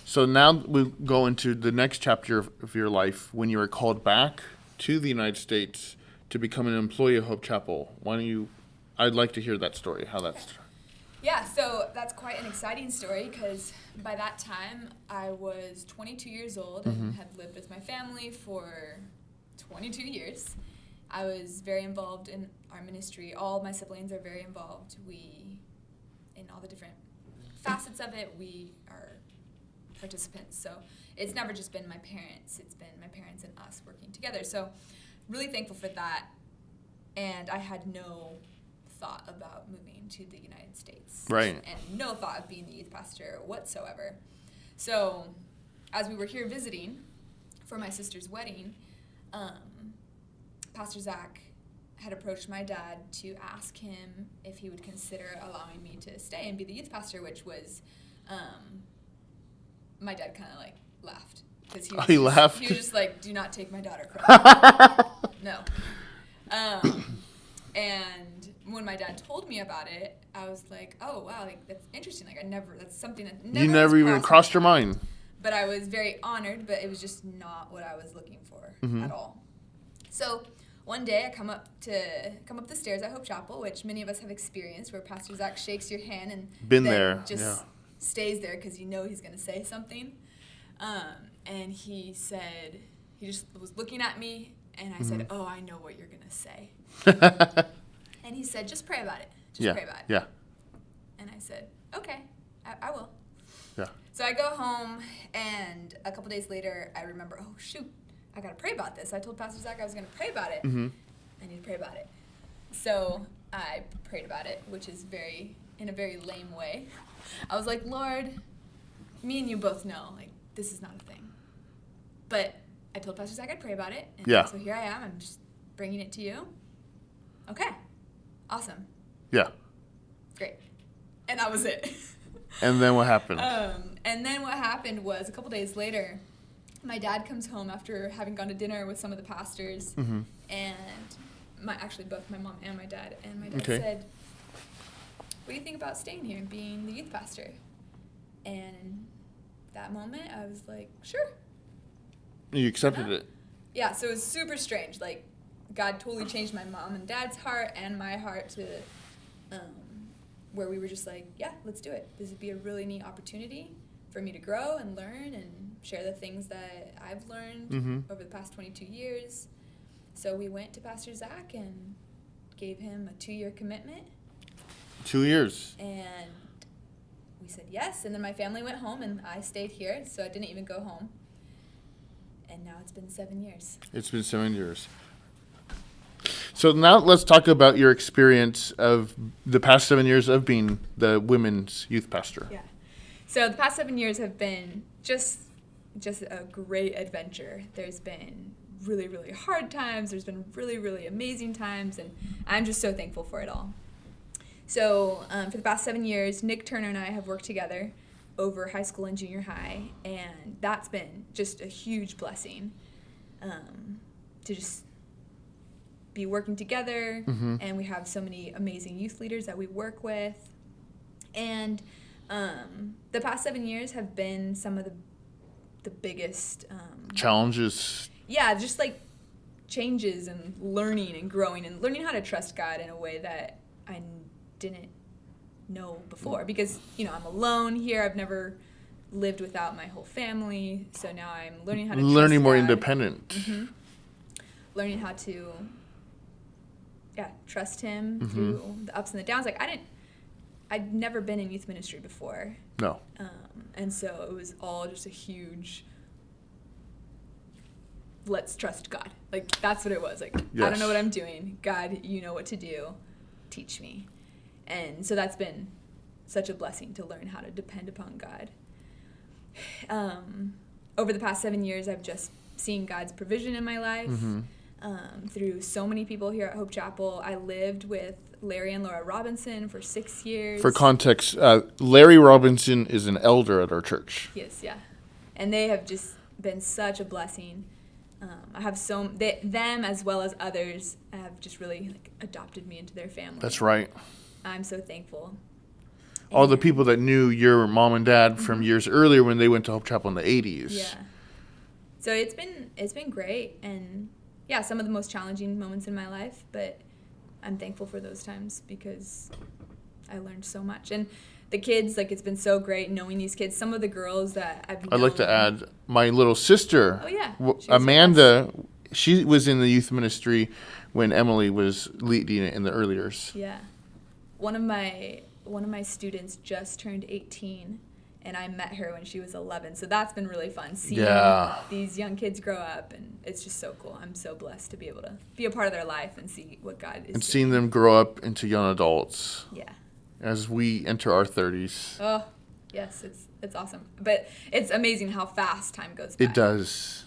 So now we go into the next chapter of your life when you were called back to the United States to become an employee of Hope Chapel. Why don't you? I'd like to hear that story. How that's. Yeah, so that's quite an exciting story because by that time I was 22 years old and had lived with my family for 22 years. I was very involved in our ministry. All my siblings are very involved. In all the different facets of it, we are participants. So it's never just been my parents. It's been my parents and us working together. So really thankful for that. And I had no thought about moving to the United States. Right. And no thought of being the youth pastor whatsoever. So as we were here visiting for my sister's wedding, Pastor Zach had approached my dad to ask him if he would consider allowing me to stay and be the youth pastor, which was, my dad kind of like laughed. Because he laughed? He was just like, do not take my daughter from me. No. And when my dad told me about it, I was like, oh, wow, like that's interesting. Like that's something that never even crossed your mind. But I was very honored, but it was just not what I was looking for at all. So one day I come up the stairs at Hope Chapel, which many of us have experienced, where Pastor Zach shakes your hand and just stays there because you know he's going to say something. And he just was looking at me, and I said, oh, I know what you're going to say. And he said, just pray about it. Just pray about it. Yeah. And I said, okay, I will. Yeah. So I go home, and a couple days later, I remember, oh, shoot, I got to pray about this. I told Pastor Zach I was going to pray about it. I need to pray about it. So I prayed about it, which is in a very lame way. I was like, Lord, me and you both know, like, this is not a thing. But I told Pastor Zach I'd pray about it. And so here I am. I'm just bringing it to you. Okay. Awesome. Yeah. Great. And that was it. And then what happened? And then what happened was a couple days later, my dad comes home after having gone to dinner with some of the pastors, and both my mom and my dad. And my dad said, what do you think about staying here and being the youth pastor? And that moment, I was like, sure. You accepted it. Yeah, so it was super strange. Like, God totally changed my mom and dad's heart and my heart to where we were just like, yeah, let's do it. This would be a really neat opportunity for me to grow and learn and share the things that I've learned over the past 22 years. So we went to Pastor Zach and gave him a 2-year commitment. 2 years. And we said yes. And then my family went home and I stayed here, so I didn't even go home. And now it's been 7 years. It's been 7 years. So now let's talk about your experience of the past 7 years of being the women's youth pastor. Yeah. So the past 7 years have been just a great adventure. There's been really, really hard times. There's been really, really amazing times. And I'm just so thankful for it all. So for the past 7 years, Nick Turner and I have worked together over high school and junior high. And that's been just a huge blessing to just be working together. And we have so many amazing youth leaders that we work with. And the past 7 years have been some of the biggest challenges. Yeah, just like changes and learning and growing and learning how to trust God in a way that I didn't know before. Because, I'm alone here. I've never lived without my whole family. So now I'm learning how to trust more God. Independent. Learning how to trust him through the ups and the downs. Like I'd never been in youth ministry before. No. And so it was all just a huge, let's trust God. Like, that's what it was. Like, yes. I don't know what I'm doing. God, you know what to do. Teach me. And so that's been such a blessing to learn how to depend upon God. Over the past 7 years, I've just seen God's provision in my life. Through so many people here at Hope Chapel. I lived with Larry and Laura Robinson for 6 years. For context, Larry Robinson is an elder at our church. Yes, yeah. And they have just been such a blessing. I have them as well as others have just really adopted me into their family. That's right. I'm so thankful. all the people that knew your mom and dad from years earlier when they went to Hope Chapel in the 80s. Yeah. So it's been great, and yeah, some of the most challenging moments in my life, but I'm thankful for those times because I learned so much. And the kids, like, it's been so great knowing these kids. Some of the girls that I've known. I'd like to add my little sister. Oh, yeah. Amanda, she was in the youth ministry when Emily was leading it in the early years. Yeah. One of my students just turned 18, and I met her when she was 11. So that's been really fun, seeing these young kids grow up, and it's just so cool. I'm so blessed to be able to be a part of their life and see what God is and seeing them grow up into young adults. Yeah. As we enter our 30s. Oh, yes, it's awesome. But it's amazing how fast time goes by. It does.